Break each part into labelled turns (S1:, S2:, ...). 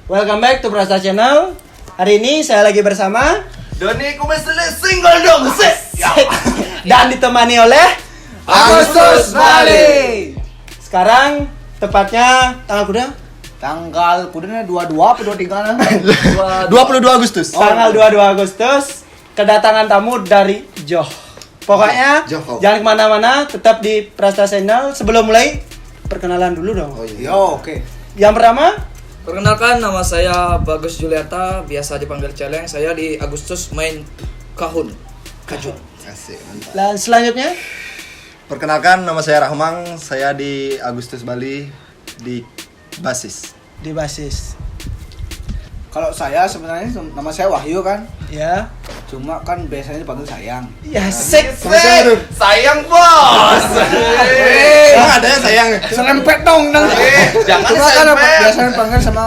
S1: Welcome back to Prasta Channel. Hari ini saya lagi bersama
S2: Doni Kumesele single dong set.
S1: dan ditemani oleh
S2: Agustus Bali.
S1: Sekarang tepatnya tanggal kuda?
S3: Tanggal kudanya 22 apa 23
S2: 22 Agustus.
S1: Tanggal 22 Agustus kedatangan tamu dari Johor. Pokoknya
S2: Johor.
S1: jangan kemana-mana, tetap di Prasta Channel. Sebelum mulai, perkenalan dulu dong.
S2: Oh iya.
S3: Yo, oke.
S1: Yang pertama,
S4: Perkenalkan, nama saya Bagus Juliata, biasa dipanggil Celeng. Saya di Agustus main kahun. Kajun.
S2: Asik, mantap.
S1: dan selanjutnya
S2: Perkenalkan, nama saya Rahmang. Saya di Agustus Bali di basis.
S1: di basis.
S3: Kalau saya sebenarnya nama saya Wahyu kan.
S1: Ya.
S3: Cuma kan biasanya dipanggil sayang.
S1: Ya, sek.
S2: Sayang bos. Emang ada yang sayang?
S3: Serempet dong nang.
S2: Jangan
S3: Cuma kan
S2: serempet.
S3: biasanya dipanggil sama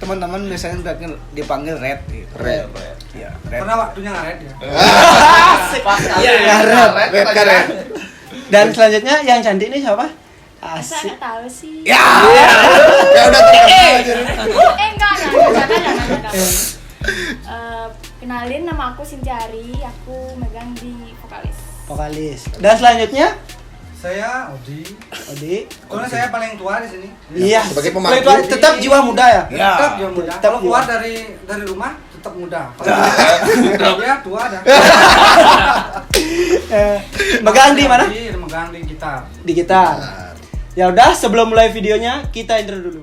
S3: teman-teman biasanya dipanggil Red gitu.
S2: Red.
S3: Iya, Red.
S5: Karena waktunya ngaret ya.
S2: Red kan ya?
S1: Dan selanjutnya yang cantik nih siapa?
S6: Masa
S1: Asik.
S6: nggak tahu sih?
S3: Ya.
S2: Ya udah terkenal aja.
S6: Enggak, jangan. Kenalin, nama aku Sintiari, aku megang di vokalis.
S1: Vokalis. Dan selanjutnya
S5: Saya Odi.
S1: Odi.
S5: Soalnya saya paling tua di sini.
S1: Iya.
S2: Sebagai
S1: Paling
S2: pemangku.
S1: tua, tetap jiwa muda ya.
S3: Ya.
S5: Tetap dia muda.
S1: Tetap
S5: Kalau keluar
S1: jiwa.
S5: dari rumah tetap muda. Kalau dia tua ada.
S1: Megang di mana?
S5: Megang di gitar.
S1: Di gitar. Ya udah, sebelum mulai videonya kita intro dulu.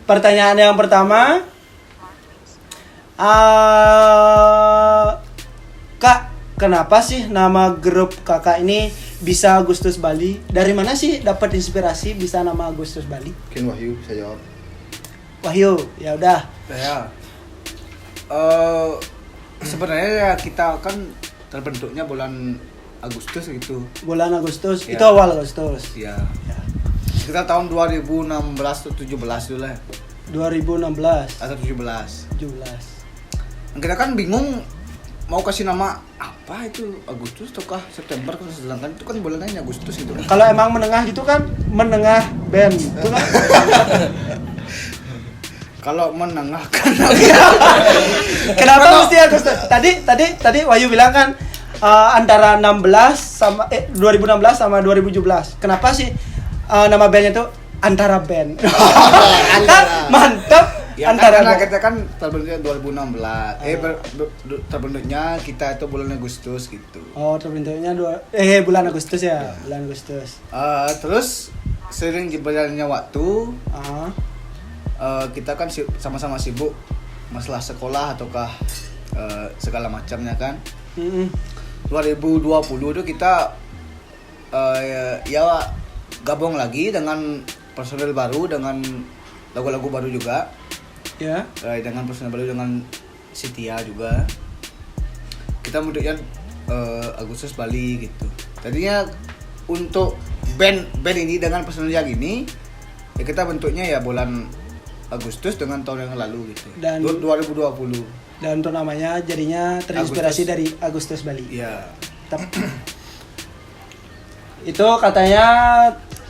S1: Pertanyaan yang pertama, Kak, kenapa sih nama grup kakak ini bisa Agustus Bali? Dari mana sih dapat inspirasi bisa nama Agustus Bali?
S2: Mungkin Wahyu bisa jawab.
S1: Wahyu, ya udah.
S3: Ya. Sebenarnya ya kita kan terbentuknya bulan Agustus gitu.
S1: Bulan Agustus,
S3: Ya.
S1: itu awal Agustus.
S3: Iya.
S1: Ya.
S3: Kita tahun 2016 atau 17 dulu lah.
S1: 2016,
S3: Atau 17.
S1: 17.
S3: Kita kan bingung mau kasih nama apa itu, Agustus ataukah September, sedangkan itu kan bulannya Agustus gitu.
S1: Kalau emang menengah gitu kan, menengah band. Itu kan?
S3: Kalau menengahkan
S1: Kenapa mesti Agustus? Tadi Wahyu bilang kan antara 2016 sama 2017. Kenapa sih nama bandnya tuh antara band? Mantap.
S3: ya,
S1: antara
S3: karena
S1: band.
S3: kita kan terbentuknya 2016. Terbentuknya kita itu bulan Agustus gitu.
S1: Oh, terbentuknya bulan Agustus ya, bulan Agustus.
S3: Terus sering berjalannya waktu,
S1: Ah,
S3: kita kan sama-sama sibuk masalah sekolah ataukah segala macamnya kan.
S1: mm-mm.
S3: 2020 itu kita ya gabung lagi dengan personel baru, dengan lagu-lagu baru juga,
S1: Ya.
S3: dengan personel baru, dengan Sitia juga. Kita bentuknya Agustus Bali gitu. Tadinya untuk band ini dengan personel yang ini ya kita bentuknya ya bulan Agustus dengan tahun yang lalu gitu.
S1: Dan-
S3: 2020.
S1: Dan untuk namanya jadinya terinspirasi
S3: Agustus.
S1: dari Agustus Bali.
S3: Ya.
S1: Itu katanya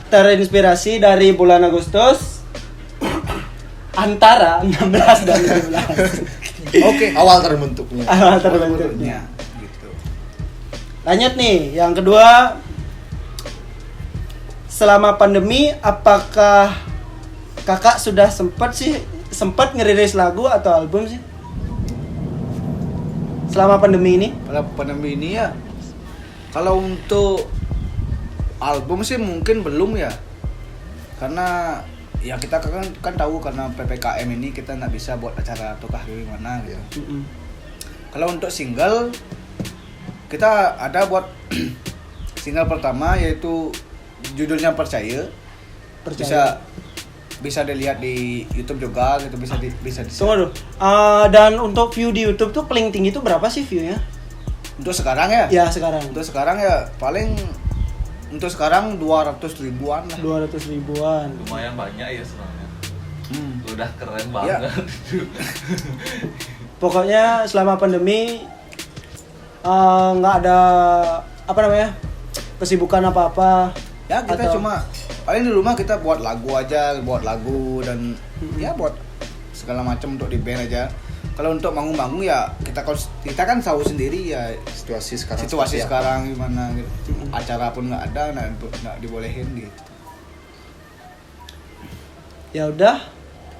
S1: terinspirasi dari bulan Agustus antara 16 dan 17.
S3: Oke.
S2: Awal terbentuknya.
S1: Awal terbentuknya.
S3: Gitu.
S1: Lanjut nih, yang kedua, selama pandemi apakah kakak sudah sempat ngerilis lagu atau album sih? Selama pandemi ini?
S3: Pada pandemi ini ya, kalau untuk album sih mungkin belum ya, karena ya kita kan tahu karena PPKM ini kita nggak bisa buat acara ataukah gimana gitu.
S1: Mm-mm.
S3: Kalau untuk single kita ada buat single pertama yaitu judulnya Percaya.
S1: Percaya.
S3: Bisa dilihat di YouTube juga gitu, bisa di
S1: Tunggu dulu. Dan untuk view di YouTube tuh paling tinggi tuh berapa sih view-nya?
S3: Untuk sekarang ya?
S1: Ya sekarang.
S3: Untuk sekarang ya paling untuk sekarang 200 ribuan lah.
S1: 200 ribuan.
S7: Lumayan banyak ya sebenarnya.
S3: Hmm.
S7: Udah keren banget.
S1: Pokoknya selama pandemi nggak ada apa namanya kesibukan apa-apa.
S3: Ya kita
S1: Atau-
S3: cuma paling di rumah kita buat lagu dan ya buat segala macam untuk di band aja. Kalau untuk manggung-manggung ya kita kan tahu sendiri ya
S2: Situasi sekarang.
S3: situasi
S2: seperti apa.
S3: sekarang gimana gitu. Acara pun nggak ada, nggak dibolehin gitu.
S1: Ya udah,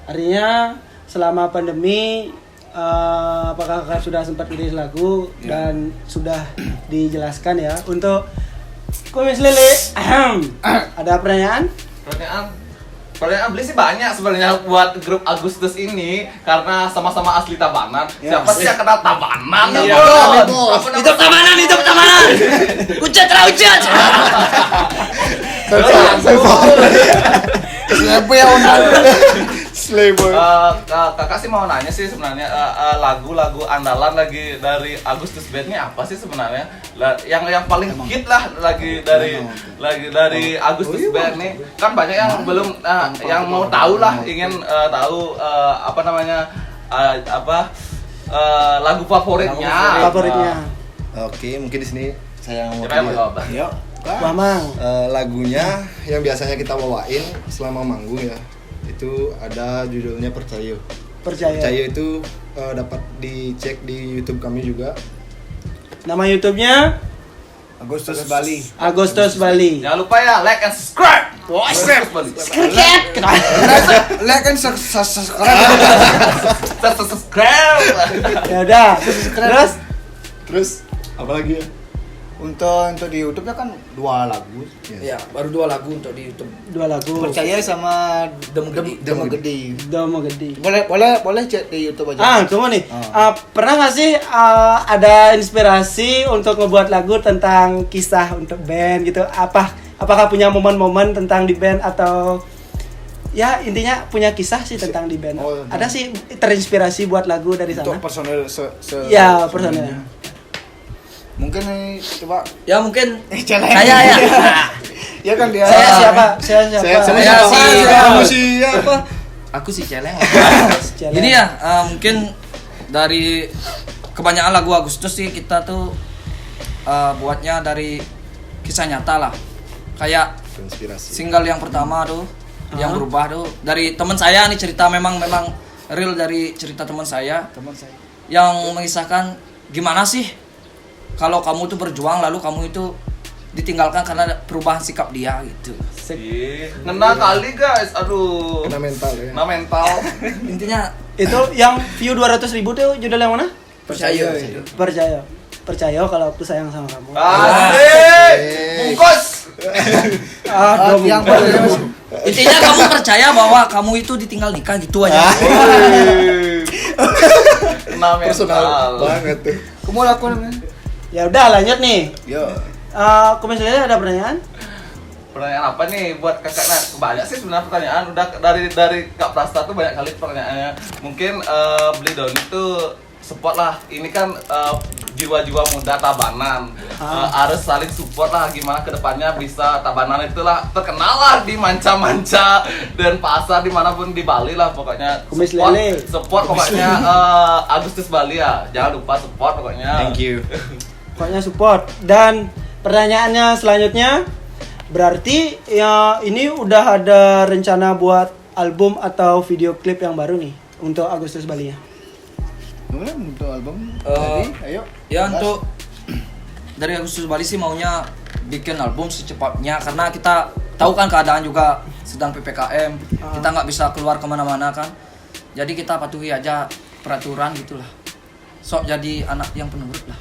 S1: artinya selama pandemi apakah kakak sudah sempat rilis lagu dan sudah dijelaskan ya untuk Kumis Lele. Ada pertanyaan?
S7: Pertanyaan beli sih banyak sebenarnya buat grup Agustus ini karena sama-sama asli Tabanan.
S3: Ya.
S7: Siapa sih yang kenal Tabanan?
S3: Iya,
S7: Bos? Apa nama-
S4: Hidup Tabanan. Ucat.
S3: Siapa yang
S2: Slayboy.
S7: Kakak sih mau nanya sih sebenarnya lagu-lagu andalan lagi dari Agustus Band ini apa sih sebenarnya? Yang paling hit lah lagi dari Agustus Band nih. Kan banyak yang belum yang mau tahu lah, ingin tahu apa namanya lagu favoritnya.
S1: Favoritnya?
S2: Oke, mungkin di sini saya mau
S7: Siapa yang mau
S2: jawab.
S7: jawab?
S3: Yuk.
S1: Mamang.
S2: Lagunya yang biasanya kita bawain selama manggung ya, itu ada judulnya Percaya.
S1: Percaya.
S2: Itu dapat dicek di YouTube kami juga.
S1: Nama YouTube-nya
S3: Agustus Bali.
S1: Agustus Bali.
S7: Jangan lupa ya like and subscribe.
S3: Like kan
S7: Subscribe.
S1: Ya udah.
S2: Terus apa lagi ya?
S3: untuk di YouTube-nya kan 2 lagu.
S4: Ya, baru 2 lagu untuk di YouTube.
S1: 2 lagu.
S3: Percaya sama
S4: Dem Gede.
S3: Dem Gede.
S1: Domo Gede.
S3: Boleh cek di YouTube aja.
S1: Tunggu nih. Pernah nggak sih ada inspirasi untuk ngebuat lagu tentang kisah untuk band gitu? Apakah punya momen-momen tentang di band atau ya intinya punya kisah sih tentang di band?
S3: Oh,
S1: Ada sih terinspirasi buat lagu dari
S3: Untuk
S1: sana?
S3: personel
S1: Ya, personelnya.
S3: Mungkin nih coba
S4: Ya mungkin
S3: challenge.
S4: saya ya.
S3: Ya kan dia.
S1: Saya siapa? Saya siapa?
S4: Saya si-
S2: Kamu siapa?
S4: Aku sih celeng.
S1: Celeng.
S4: Jadi ya mungkin dari kebanyakan lagu Agustus sih kita tuh buatnya dari kisah nyata lah. Kayak
S2: Inspirasi.
S4: single yang pertama tuh yang berubah tuh dari teman saya nih, cerita memang real dari cerita teman saya yang mengisahkan gimana sih kalau kamu tuh berjuang lalu kamu itu ditinggalkan karena perubahan sikap dia gitu.
S7: Ngena kali guys, aduh.
S2: Kena mental ya.
S7: Kena mental.
S4: Intinya
S1: Itu yang view 200.000 tuh judul yang mana?
S4: percaya.
S1: Percaya kalau aku sayang sama kamu.
S7: Asik. Bungkus.
S3: Yang pertama
S4: Intinya kamu percaya bahwa kamu itu ditinggal nikah gitu aja.
S7: Kena
S2: Personal
S7: mental.
S2: banget tuh.
S3: kamu lakukan.
S1: Ya udah lanjut nih.
S3: Yo.
S1: Kumis Lele ada pertanyaan?
S7: Pertanyaan apa nih buat kakak? Nah, banyak sih sebenarnya pertanyaan. Udah dari Kak Prasta tuh banyak kali pertanyaannya. Mungkin Beli Doni tuh support lah. Ini kan jiwa-jiwa muda Tabanan. Harus saling support lah. Gimana kedepannya bisa Tabanan itulah terkenal lah di manca-manca dan pasar dimanapun di Bali lah pokoknya.
S1: Kumis
S7: Support,
S1: Lele.
S7: support pokoknya Agustus Bali ya. Jangan lupa support pokoknya.
S2: Thank you.
S1: Pokoknya support. Dan pertanyaannya selanjutnya, berarti ya ini udah ada rencana buat album atau video klip yang baru nih untuk Agustus Bali ya?
S3: Boleh untuk album.
S4: Eh,
S3: Jadi, ayo.
S4: Ya untuk dari Agustus Bali sih maunya bikin album secepatnya karena kita tahu kan keadaan juga sedang PPKM, kita nggak bisa keluar kemana-mana kan, jadi kita patuhi aja peraturan gitulah, sok jadi anak yang penurut lah.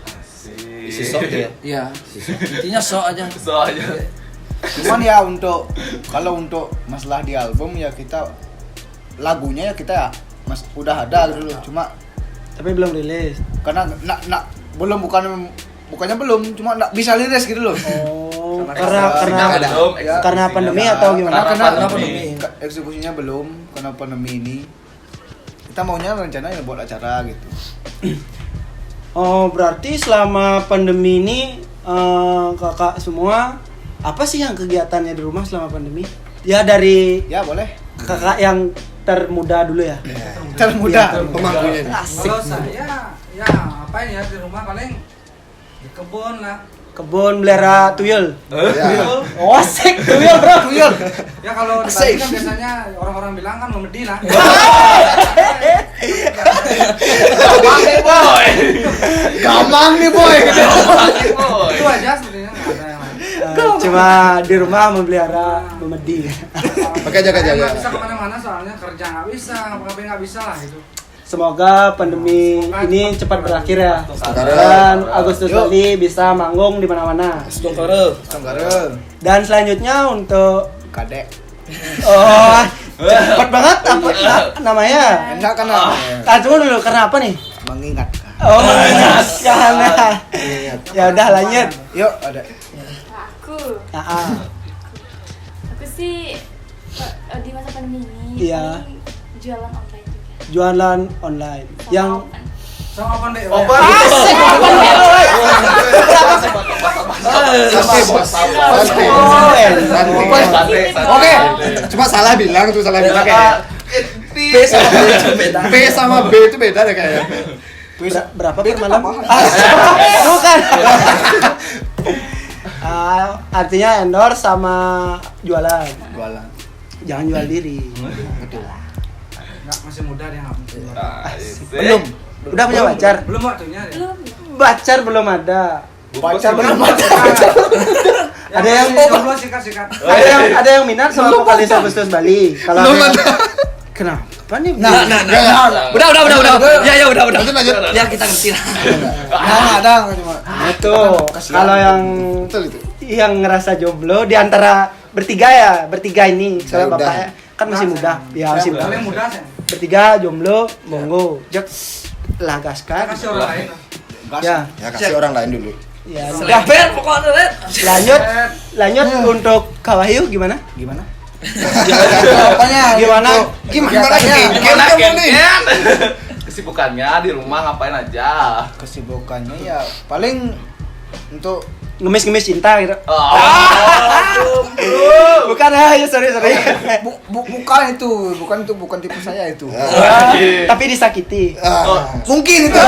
S2: Isi sok ya.
S4: Iya, intinya sok aja.
S7: Soalnya
S3: Cuman ya kalau untuk masalah di album ya kita lagunya ya kita udah ada gitu loh. Cuma
S1: Tapi belum rilis.
S3: karena bukannya belum, cuma nggak bisa liris gitu loh.
S1: Oh,
S7: belum,
S1: karena pandemi atau gimana?
S7: Karena
S4: pandemi.
S3: Eksekusinya belum karena pandemi ini. Kita maunya rencana ya buat acara gitu.
S1: Oh, berarti selama pandemi ini kakak semua apa sih yang kegiatannya di rumah selama pandemi? Ya dari
S3: Ya boleh.
S1: kakak yang termuda dulu ya.
S3: Termuda.
S2: Pemangkunya ini.
S5: Kalau saya ya apa ya di rumah paling di kebun lah.
S1: Kebun melihara tuyul.
S2: Ya.
S1: Oh, asik tuyul, Bro. Tuyul.
S5: Ya kalau di Bali kan biasanya orang-orang bilang kan memedi lah.
S3: Gamang nih boy.
S5: Itu aja sebenarnya nggak ada yang lain.
S1: Cuma di rumah memelihara memedi.
S2: Pakai jaga-jaga.
S5: Nggak bisa kemana-mana soalnya kerja nggak bisa, ngapain nggak bisa lah itu.
S1: Semoga pandemi ini cepat berakhir ya.
S2: Sekarang.
S1: Dan Agustus Bali bisa manggung di mana-mana.
S3: Tenggara.
S1: Dan selanjutnya untuk
S3: Kadek.
S1: oh cepat banget apa namanya?
S3: Enggak kan?
S1: Tunggu dulu karena apa nih?
S3: Mengingatkan.
S1: Oh mengingatkan. Ya udah lanjut.
S3: Yuk ada.
S6: Aku
S1: Ah,
S6: aku sih di masa pandemi ini
S1: Iya.
S6: paling jualan online juga.
S1: jualan online
S6: Sama
S1: yang
S6: open.
S5: Sama open BO.
S7: Open.
S1: asik
S2: Santai, Bos. Santai.
S1: Oh,
S2: Santai.
S7: Santai, santai.
S2: Oke. Cuma salah bilang kayak. P sama B itu beda deh kayaknya.
S1: berapa per malam? Bukan. Artinya endorse sama jualan.
S3: Jualan.
S1: Jangan jual diri.
S5: Nggak, masih muda dia nggak mungkin.
S1: Belum. Udah punya pacar?
S5: Belum waktunya dia.
S6: Belum.
S1: Pacar belum ada.
S3: Pacar belum ada.
S1: Ada yang
S5: jomblo sikat-sikat.
S1: ada yang minat sama vokalis Agustus Bali. Kalau ada yang- kenapa nih?
S3: Nah.
S4: Udah. Ya udah.
S2: Lanjut, lanjut.
S4: Ya kita ngerti lah.
S3: Nah, ada cuma.
S1: Itu kalau yang
S2: Betul itu.
S1: yang ngerasa jomblo di antara bertiga ini
S2: Saya
S1: soalnya
S2: udah.
S1: bapaknya kan masih muda ya masih muda
S5: Paling muda sih.
S1: bertiga jomblo monggo jek lah gaskan
S5: Kasih orang lain.
S1: ya
S2: Ya kasih orang lain dulu.
S1: ya udah
S4: Seleper pokoknya Ren.
S1: lanjut untuk Kak Wahyu gimana
S3: Gimana? Apanya?
S1: Gimana?
S2: Gimana
S3: Gimana?
S2: kamu nih?
S7: Kesibukannya di rumah ngapain aja?
S3: Kesibukannya ya paling untuk
S1: ngemis cinta gitu
S7: Oh,
S1: bukan ya sorry
S3: bukan tipe saya itu.
S1: tapi disakiti
S3: Mungkin itu.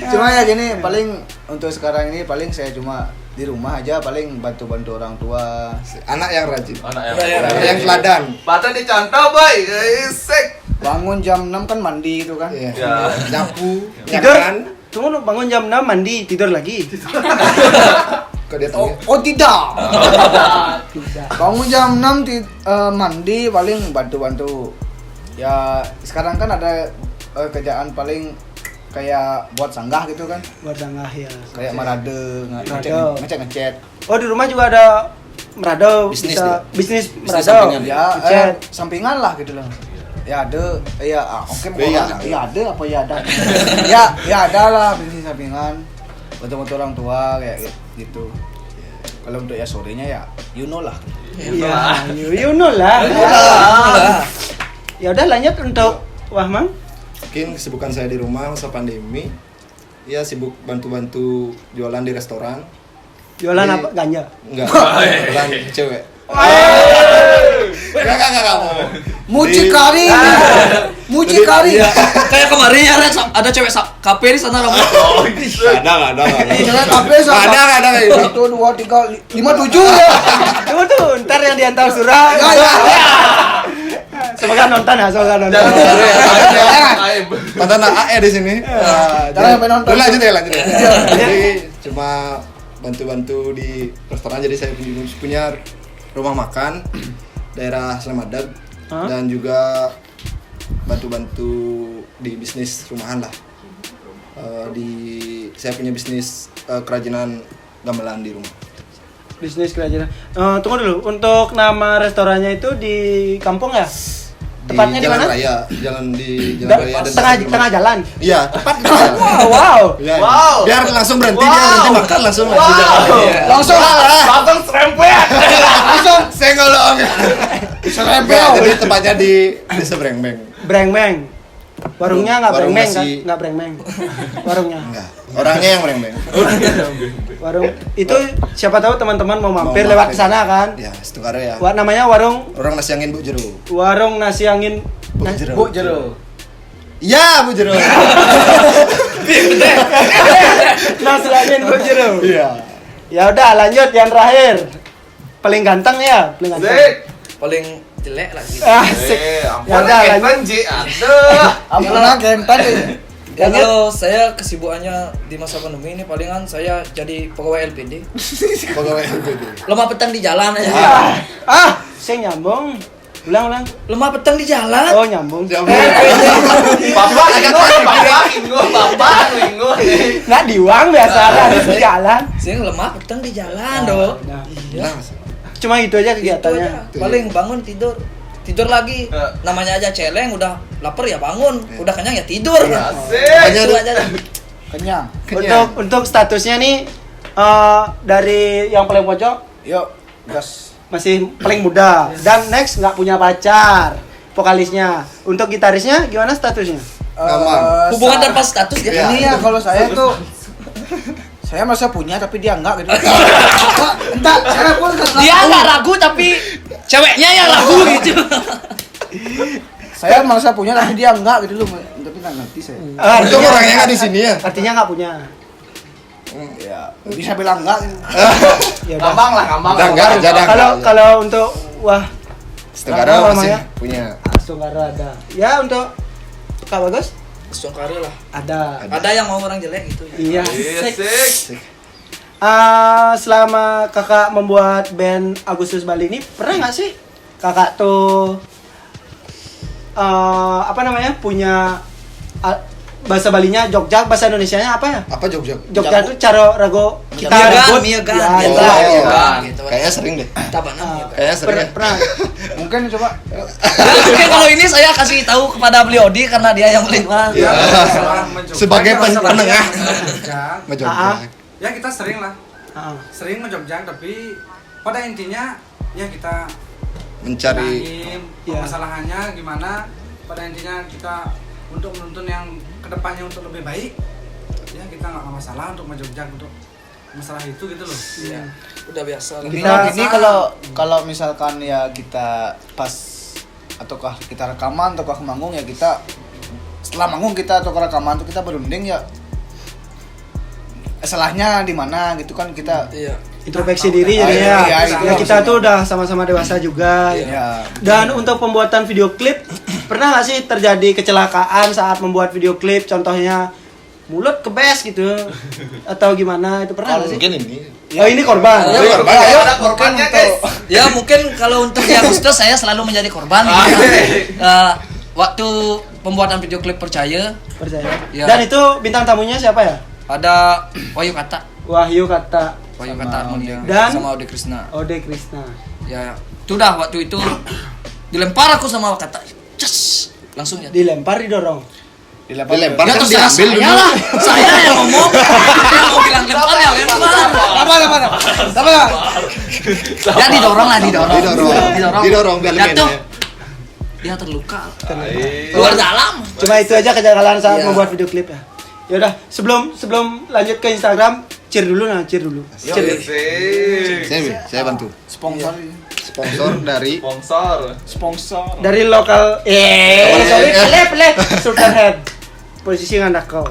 S3: Cuma ya gini, paling untuk sekarang ini paling saya cuma di rumah aja paling bantu-bantu orang tua.
S2: Anak yang rajin.
S7: anak
S2: Yang teladan.
S7: Patah dicontoh, boy. Isek.
S3: Bangun jam 6 kan mandi gitu kan.
S2: Iya.
S7: Ya.
S2: Nyapu,
S1: tidur
S2: nyakan.
S1: tunggu lu bangun jam 6 mandi tidur lagi
S2: Kok dia tahu?
S3: Oh tidak. Bangun jam 6 mandi paling bantu-bantu. Ya sekarang kan ada kerjaan paling kayak buat sanggah gitu kan.
S1: buat sanggah ya
S3: Kayak marade,
S1: Marade.
S3: ngecat.
S1: oh di rumah juga ada merado
S2: Bisnis
S1: bisa bisnis
S2: Bisnis
S1: merado
S2: sampingan.
S3: Ya,
S1: Ngecat.
S3: sampingan lah gitu loh. Ya ada, ya oke
S2: Iya.
S3: ya ada apa ya ada. ya ada lah bisnis sampingan. Bantu-bantu orang tua kayak gitu. Kalau untuk ya sorenya ya you know lah.
S1: Iya, you know lah. Ya udah lanjut untuk Wahmang.
S2: Mungkin kesibukan saya di rumah masa pandemi. Ya sibuk bantu-bantu jualan di restoran.
S1: Jualan
S2: Di-
S1: apa? Ganja.
S2: Enggak, jualan cewek. Enggak.
S3: Mucikari. Mucikari.
S2: Iya.
S4: Kayak kemarin ya Ren, ada cewek kafe di sana rambut.
S2: Ada.
S3: Jangan kafe
S2: Ada kayak gitu.
S3: 1 2 3 5 7 ya.
S1: Tunggu tuh, ntar yang diantar surah.
S3: Ya.
S1: Semoga nonton ya, semoga nonton.
S2: Tonton AE di sini.
S3: Jangan sampai nonton.
S2: Lanjut ya. Jadi cuma bantu-bantu di restoran. Jadi saya punya rumah makan daerah Slemadag
S1: Hah?
S2: dan juga bantu-bantu di bisnis rumahan lah. Saya punya bisnis kerajinan gamelan di rumah.
S1: Bisnis kerajinan. Tunggu dulu, untuk nama restorannya itu di kampung ya? Tepatnya di
S2: Jalan
S1: mana?
S2: Raya, di Jalan Raya dan
S1: Tengah jalan.
S2: Iya, tepat di jalan.
S1: Wow.
S2: Ya,
S7: Wow.
S2: biar langsung berhenti, dia berhenti makan langsung di jalan. Iya.
S3: Langsung
S7: Langsung serempet.
S3: langsung
S2: Senggolong.
S3: serempel.
S2: Enggak, jadi tempatnya di Sebrengmeng.
S1: Brengmeng. Warungnya nggak
S2: Warung
S1: breng-breng kan?
S2: nasi-
S1: Nggak breng-breng. Warungnya.
S2: Enggak. Orangnya yang breng-breng.
S1: Warung itu siapa tahu teman-teman mau mampir
S2: Mau
S1: lewat
S2: mampir.
S1: ke sana kan?
S2: Ya, Setungkaro ya.
S1: Namanya warung
S2: Orang nasi angin Bu Jero.
S1: warung nasi angin.
S2: Bu Jero.
S3: Bu Jero.
S2: Iya, Bu Jero.
S1: Nasi angin Bu Jero.
S2: Iya.
S1: Ya udah lanjut yang terakhir. Paling ganteng ya, paling ganteng.
S7: Zik.
S4: Paling jelek lagi.
S1: Asik.
S7: Ampun,
S1: Ya udah,
S7: Kentan, Ji. Aduh.
S3: Ampun kentan.
S4: Ya kalau saya kesibukannya di masa pandemi ini palingan saya jadi pegawai LPD.
S2: Pegawai.
S4: Lemah petang di jalan aja.
S1: Saya nyambung. Ulang.
S4: Lemah petang di jalan.
S1: Oh, nyambung.
S7: Bapak lingo.
S1: Nggak diwang biasa kan di jalan.
S4: Saya lemah petang di jalan, Dok.
S1: Nah,
S2: Nah,
S1: cuma itu aja
S4: Itu
S1: kegiatannya.
S4: aja. Paling bangun tidur lagi. Namanya aja celeng, udah lapar ya bangun, udah kenyang ya tidur.
S7: Asik.
S4: Itu aja.
S3: Kenyang.
S1: Untuk statusnya nih dari yang paling pojok
S3: Yuk, gas.
S1: masih paling muda dan next nggak punya pacar vokalisnya. Untuk gitarisnya gimana statusnya?
S2: Gampang.
S4: Hubungan tanpa status ya.
S3: Ini ya kalau saya tuh saya merasa punya tapi dia enggak gitu. Entah, saya pun
S4: Dia nggak ragu tapi ceweknya yang ragu gitu.
S3: saya merasa punya tapi dia enggak gitu loh. Tapi enggak ngerti saya.
S2: Itu orangnya nggak di sini ya.
S1: Artinya nggak punya.
S3: Ya, bisa bilang enggak gitu.
S1: Ya udah.
S7: Gampang.
S2: Udah enggak aja dah.
S1: Kalau untuk
S2: Setungkaro
S1: apa
S2: masih
S1: namanya?
S2: punya.
S1: Sungkara ada. Ya untuk Kak Bagus
S4: Songkara lah.
S1: ada.
S4: Ada yang mau orang jelek gitu.
S1: Iya.
S7: Asik.
S1: Selama kakak membuat band Agustus Bali ini pernah nggak sih kakak tuh apa namanya punya bahasa Balinya Jogja, bahasa Indonesianya apa ya?
S2: Apa Jogja?
S1: Jogja tuh cara rago kita ribut.
S4: Miagan.
S1: Ya,
S2: Oh,
S1: itu.
S2: iya.
S4: gitu.
S2: Kayaknya sering deh.
S4: Tabanan
S1: Ah,
S4: miagan.
S2: Kayaknya sering. ya.
S1: pernah.
S3: Mungkin coba.
S4: Oke, kalau ini saya kasih tahu kepada beliau Odi karena dia yang paling wah.
S2: Iya. Sebagai penengah. Ngejogja.
S5: Ya kita sering lah,
S1: Ah,
S5: sering ngejogja tapi pada intinya ya kita
S2: Mencari
S5: nangin
S1: Iya.
S5: permasalahannya gimana. Pada intinya kita untuk menuntun yang kedepannya untuk lebih baik. Ya kita nggak masalah untuk ngejogja untuk masalah itu gitu loh.
S4: Iya. Udah biasa lah.
S1: Kita-
S3: Ini kalau misalkan ya kita pas ataukah kita rekaman ataukah manggung ya kita setelah manggung kita atau rekaman tuh kita berunding ya salahnya di mana gitu kan kita
S4: Iya.
S1: introspeksi diri
S3: Ah,
S1: jadinya.
S3: iya, itu
S1: Ya, kita
S3: maksudnya.
S1: tuh udah sama-sama dewasa juga.
S4: Iya.
S3: ya
S1: Dan untuk pembuatan video klip, pernah nggak sih terjadi kecelakaan saat membuat video klip? Contohnya mulut kebes gitu, atau gimana? Itu pernah nggak sih?
S2: mungkin ini.
S1: Oh ini korban.
S4: Ayo,
S1: Oh,
S2: korban.
S7: Ayo, ada korbannya, guys.
S4: Ya mungkin kalau untuk di Agustus saya selalu menjadi korban. Waktu pembuatan video klip percaya
S1: percaya.
S4: Ya.
S1: Dan itu bintang tamunya siapa ya?
S4: ada Wahyu Kata,
S1: Wahyu Kata,
S4: Wahyu
S3: Sama
S4: Kata Harmonia
S1: Dan?
S4: sama Ode Krisna.
S1: Ode Krisna.
S4: Ya, sudah waktu itu dilempar aku sama Kata. Cus, langsung ya.
S1: Dilempar, didorong.
S2: Dilempar
S4: Ya
S2: kan
S4: terserah
S2: diambil
S4: saya
S2: dulu.
S4: lah. Saya yang ngomong. Dia mau bilang lempar ya lempar.
S3: apa
S4: Ya didorong lah, didorong.
S2: Didorong biar lebih
S4: Jatuh.
S2: enak ya.
S4: Dia terluka.
S7: Baik.
S4: Luar dalam.
S1: Cuma itu aja kejanggalan saat
S4: Iya.
S1: membuat video klip ya. Yaudah, sebelum lanjut ke Instagram, cheer dulu. Cheer dulu.
S7: Asik.
S2: Saya bantu.
S3: sponsor
S2: Sponsor dari
S7: Sponsor.
S1: Dari lokal sorry, peleh Sultanhead. Posisi ngandak kau.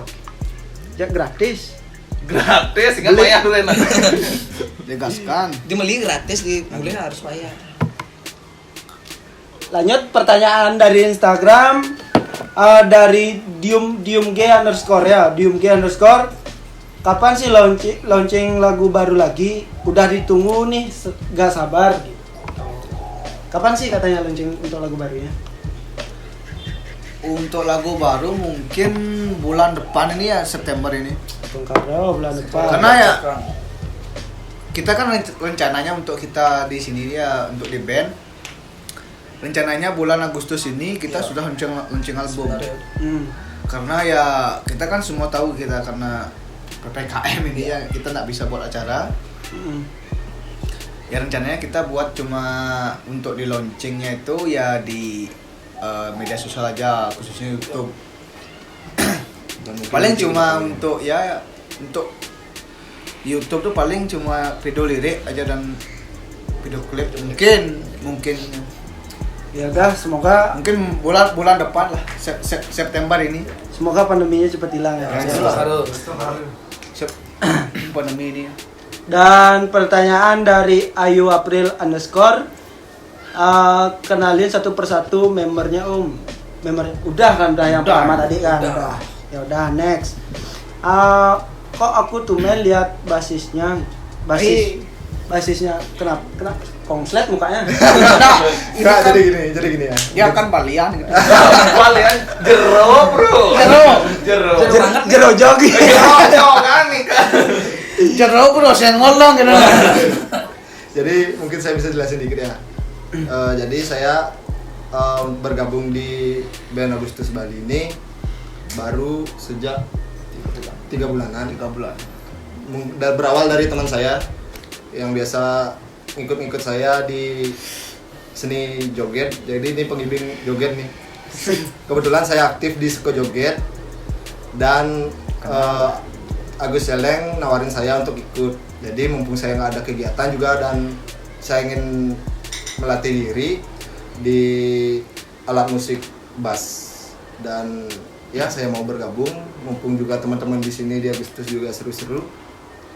S1: Ya gratis.
S7: Gratis, ingat bayar dulu enak.
S3: digaskan
S4: Dibeli gratis, dibeli harus bayar.
S1: Lanjut pertanyaan dari Instagram dari diumg underscore ya, diumg underscore. Kapan sih launching lagu baru lagi? Udah ditunggu nih, gak sabar. Kapan sih katanya launching untuk lagu barunya?
S3: untuk lagu baru mungkin bulan depan ini ya September ini
S1: Tungkaro bulan depan.
S3: karena ya kita kan rencananya untuk kita di sini ya untuk di band rencananya bulan Agustus ini kita sudah launching album karena ya kita kan semua tahu kita karena PPKM ini ya kita nggak bisa buat acara ya rencananya kita buat cuma untuk di launchingnya itu ya di media sosial aja khususnya YouTube
S2: Dan mungkin
S3: Paling
S2: nanti
S3: cuma
S2: kedepannya.
S3: untuk YouTube tuh paling cuma video lirik aja dan video klip mungkin
S1: Ya udah, semoga
S3: bulan depan lah September ini
S1: pandeminya cepat hilang ya.
S3: pandemi ini.
S1: Dan pertanyaan dari Ayu April _ kenalin satu persatu membernya member udah yang
S3: Udah.
S1: pertama tadi kan udah. Ya udah, next. Kok aku tumen lihat basisnya kenapa konslet mukanya.
S2: Enggak, jadi gini ya.
S3: Dia kan balian gitu.
S7: Kalian jero bro. Jero.
S1: Jero jogi.
S7: Kan nih kan.
S3: Jero bro, saya ngolong gitu.
S2: Jadi mungkin saya bisa jelasin dikit ya. Jadi saya bergabung di band Agustus Bali ini baru sejak 3 bulanan.
S3: 3 bulan.
S2: Dan berawal dari teman saya yang biasa ngikut saya di seni joget. Jadi ini pengiring joget nih. Kebetulan saya aktif di Seko Joget dan Agus Celeng nawarin saya untuk ikut. Jadi mumpung saya nggak ada kegiatan juga dan saya ingin melatih diri di alat musik bass dan ya saya mau bergabung. Mumpung juga teman-teman di sini di Agustus juga seru-seru.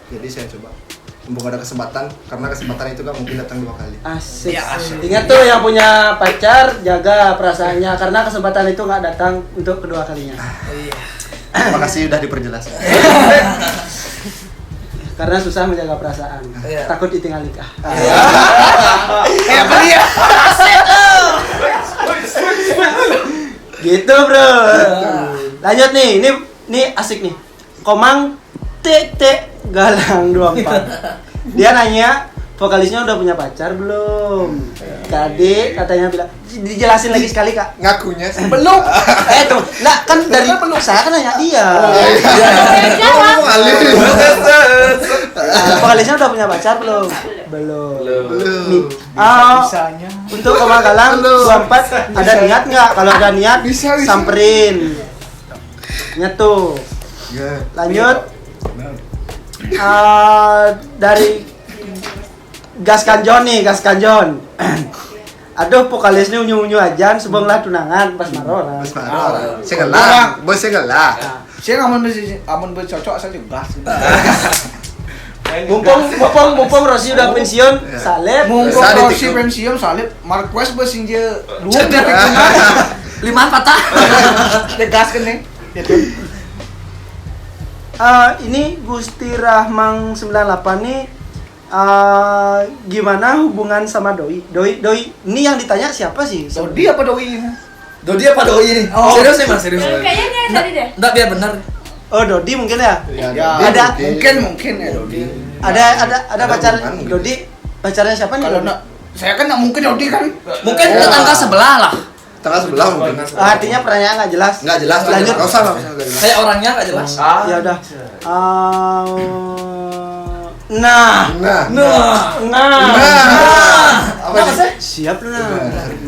S2: Jadi saya coba. Mumpung ada kesempatan, karena kesempatan itu kan mungkin datang 2 kali.
S1: Asik.
S3: Ya, asik.
S1: Ingat tuh yang punya pacar, jaga perasaannya karena kesempatan itu nggak datang untuk kedua kalinya.
S2: Terima kasih udah diperjelas.
S1: Karena susah menjaga perasaan. Takut ditinggal nikah.
S3: Apa dia?
S1: Gitu, Bro. Lanjut nih, ini asik nih. Komang TT Galang 24. Dia nanya, vokalisnya udah punya pacar belum? Kade katanya bilang, dijelasin lagi sekali, Kak.
S2: Ngakunya sih.
S1: Belum. Tuh. Nah, kan dari saya kan nanya dia.
S2: Ngomong alih.
S1: Vokalisnya udah punya pacar belum? Belum. Nih.
S3: Bisanya.
S1: Untuk Komang Galang 24 ada niat nggak? Kalau ada niat, samperin. Ingat tuh. Lanjut. Dari Gas Kanjon nih, Gas Kanjon. Aduh, vokalisnya unyu-unyu aja, sebonglah tunangan pas maror.
S2: Mas Maror. Saya ngelah, bos saya ngelah.
S3: Saya amun bercocok saya juga.
S1: Mumpung Rossi udah pensiun, salib.
S3: Mungkin
S2: Saya di
S3: Rossi
S2: TikTok.
S3: pensiun salib Marquez bersing dia lu
S4: Limaan patah.
S3: tegaskan nih.
S1: Ini Gusti Rahmang 98 nih gimana hubungan sama Doi? Doi ini yang ditanya siapa sih?
S3: Dodi apa Doi?
S4: Dodi apa Doi ini?
S3: Oh.
S4: Serius nih Mas, serius.
S6: Kayaknya dia yang tadi deh.
S4: Enggak, biar benar.
S1: Oh, Dodi mungkin ya?
S3: Ya,
S1: Ada.
S3: mungkin ya Dodi.
S1: Ada pacar
S2: hubungan mungkin.
S1: Dodi, pacarnya siapa nih?
S3: Kalau
S1: Dodi?
S3: saya kan nggak mungkin Dodi kan.
S4: Mungkin tetangga sebelah lah.
S2: Tengah sebelah mungkin.
S1: Artinya pertanyaan nggak jelas.
S2: Nggak jelas.
S1: Lanjut.
S2: Nggak usah, nggak jelas.
S4: Kayak orangnya enggak jelas.
S1: Ya udah. Nah.
S2: Apa sih?
S1: Siap lu nah.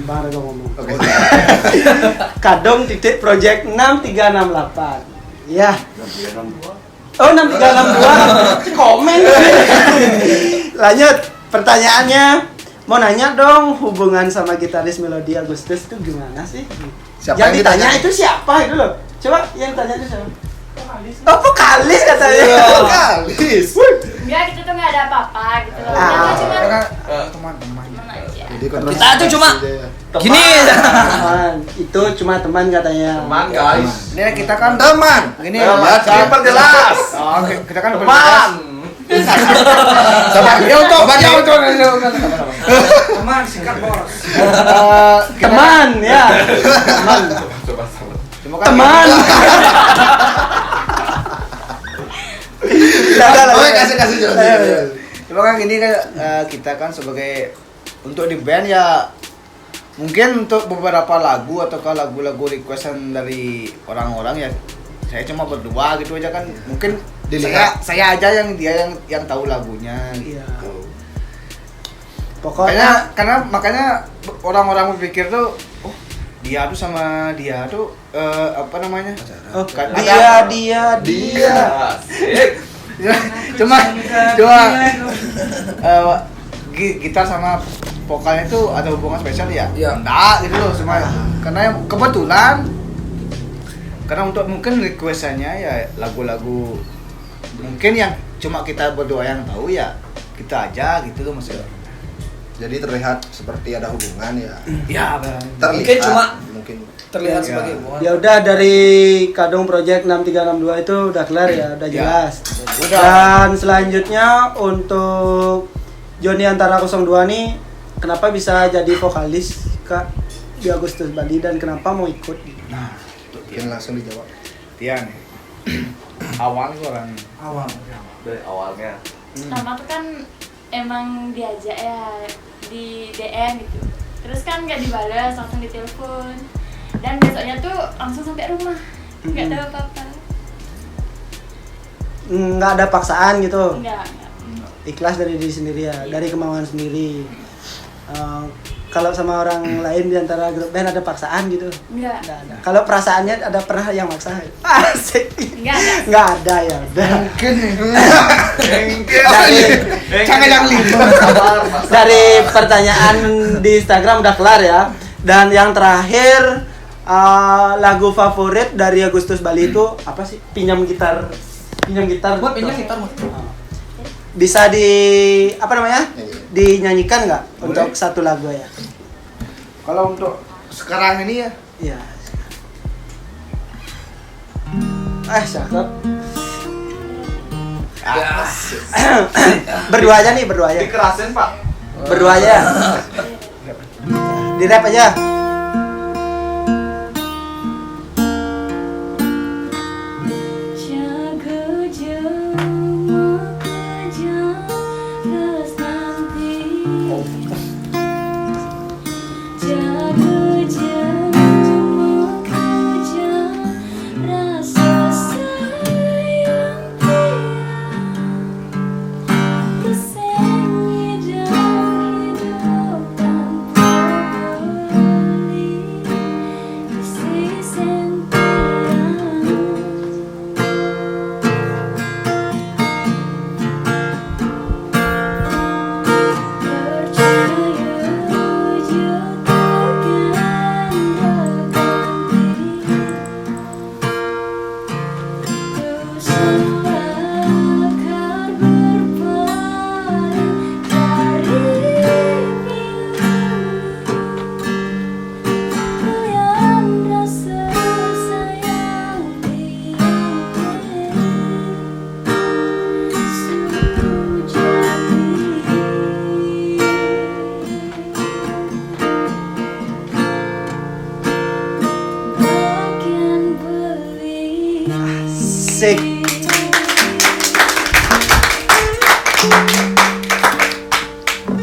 S1: Baru gua ngomong.
S2: Oke.
S1: Kadong titik project 6368. Ya. Oh, 6362. Komen. Lanjut. Pertanyaannya, mau nanya dong hubungan sama gitaris Melodi Agustus itu gimana sih?
S2: Siapa
S1: yang
S2: yang
S1: ditanya
S2: ditanya?
S1: itu siapa itu loh? Coba yang tanya itu siapa? Oh, vokalis katanya.
S2: Vokalis.
S6: Enggak, kita tuh nggak ada apa-apa gitu loh.
S1: Ah.
S6: Kita cuma
S3: Teman-teman.
S6: teman aja.
S2: Jadi
S4: Kita tuh cuma- Gini.
S1: Teman. Itu cuma teman katanya.
S7: Teman guys.
S3: Ini kita kan
S2: teman.
S3: Ini
S7: Teman, perjelas.
S3: Oh, kita kan
S7: Teman.
S2: Sama
S3: Ya untuk
S5: Teman, sikat bos.
S1: Teman ya. Teman. Teman.
S2: Oke, kasih jelas.
S3: Cuma kan gini kan kita kan sebagai untuk di band ya mungkin untuk beberapa lagu ataukah lagu-lagu requestan dari orang-orang ya saya cuma berdua gitu aja kan mungkin
S2: Dilihat.
S3: saya aja yang dia yang tahu lagunya gitu.
S1: Iya. Pokoknya
S3: Karena makanya orang-orang berpikir tuh oh dia tuh sama dia tuh apa namanya?
S1: Oh,
S3: Kan
S1: dia.
S7: Asik.
S3: cuma gitar sama vokalnya itu ada hubungan spesial ya?
S4: Iya.
S3: Enggak gitu loh, cuma karena kebetulan karena untuk mungkin requestannya ya lagu-lagu mungkin yang cuma kita berdua yang tahu ya kita aja gitu loh maksudnya.
S2: Jadi terlihat seperti ada hubungan ya.
S3: Ya,
S2: Terlihat,
S4: Mungkin cuma
S2: mungkin
S4: terlihat
S3: Iya.
S4: sebagai hubungan.
S1: Ya udah dari Kadung Project 6362 itu udah kelar ya, udah
S3: Ya.
S1: jelas.
S3: Udah.
S1: Dan selanjutnya untuk Joni Antara 02 nih kenapa bisa jadi vokalis Kak di Agustus Bali dan kenapa mau ikut?
S3: Nah,
S2: mungkin langsung dijawab.
S3: Tian nih. Awal nih orang.
S5: Awal.
S7: Dari awalnya.
S6: Pertama tuh kan emang diajak ya di DM gitu. Terus kan nggak dibalas, langsung ditelepon. Dan besoknya tuh langsung sampai rumah. Nggak tahu apa-apa.
S1: Nggak ada paksaan gitu.
S6: Enggak.
S1: Ikhlas dari diri sendiri ya, dari kemauan sendiri. Kalau sama orang lain di antara grup band ada paksaan gitu?
S6: Enggak.
S1: Nggak ada. Kalau perasaannya ada pernah yang maksa? Asik.
S6: Enggak ada.
S1: Nggak ada ya. Udah.
S3: Mungkin
S1: Dari,
S3: jangan yang
S1: dari pertanyaan di Instagram udah kelar ya. Dan yang terakhir lagu favorit dari Agustus Bali itu apa sih? Pinjam gitar.
S4: Buat pinjam gitar Mas.
S1: Bisa di apa namanya? Dinyanyikan nggak untuk satu lagu ya?
S3: Kalau untuk sekarang ini ya
S1: Iya. Cakep. Berdua aja nih, berdua aja.
S7: Dikerasin Pak.
S1: Berdua aja. Di rap aja.
S6: Jaga jauh terus nanti. Jaga jauh rasa sayang kesenyi dalam hidup tanpa beli isi sentian.
S1: Asik.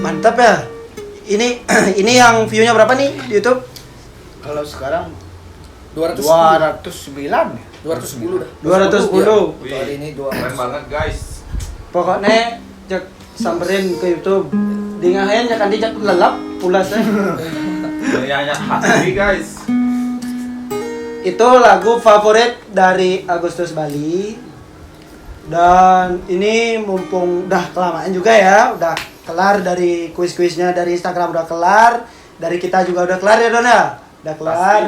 S1: Mantap ya. Ini yang view-nya berapa nih di YouTube?
S3: kalau sekarang
S4: 209
S3: 209 ya?
S4: 210 dah.
S1: 210.
S4: Untuk hari ini
S7: Keren banget guys.
S1: Pokoknya jak samperin ke YouTube. Dengahin jak andi jak lelap pulasnya.
S7: Nyanyi hati guys.
S1: Itu lagu favorit dari Agustus Bali. Dan ini mumpung udah kelamaan juga ya, udah kelar dari kuis-kuisnya dari Instagram udah kelar, dari kita juga udah kelar ya Don ya? Udah kelar.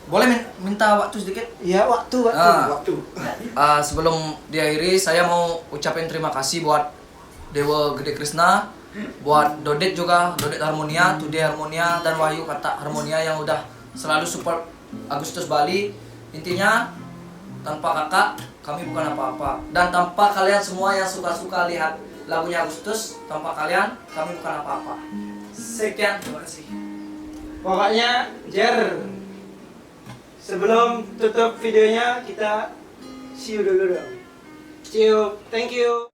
S4: Boleh minta waktu sedikit?
S1: Iya, waktu.
S4: Sebelum diakhiri saya mau ucapin terima kasih buat Dewa Gede Krishna, buat Dodet juga, Dodet Harmonia, Today Harmonia, dan Wahyu Kata Harmonia yang udah selalu support Agustus Bali. Intinya tanpa kakak kami bukan apa-apa, dan tanpa kalian semua yang suka-suka lihat lagunya Agustus, tanpa kalian kami bukan apa-apa. Sekian, terima kasih.
S1: Pokoknya Jer, sebelum tutup videonya kita see you dulu dong. See you, thank you.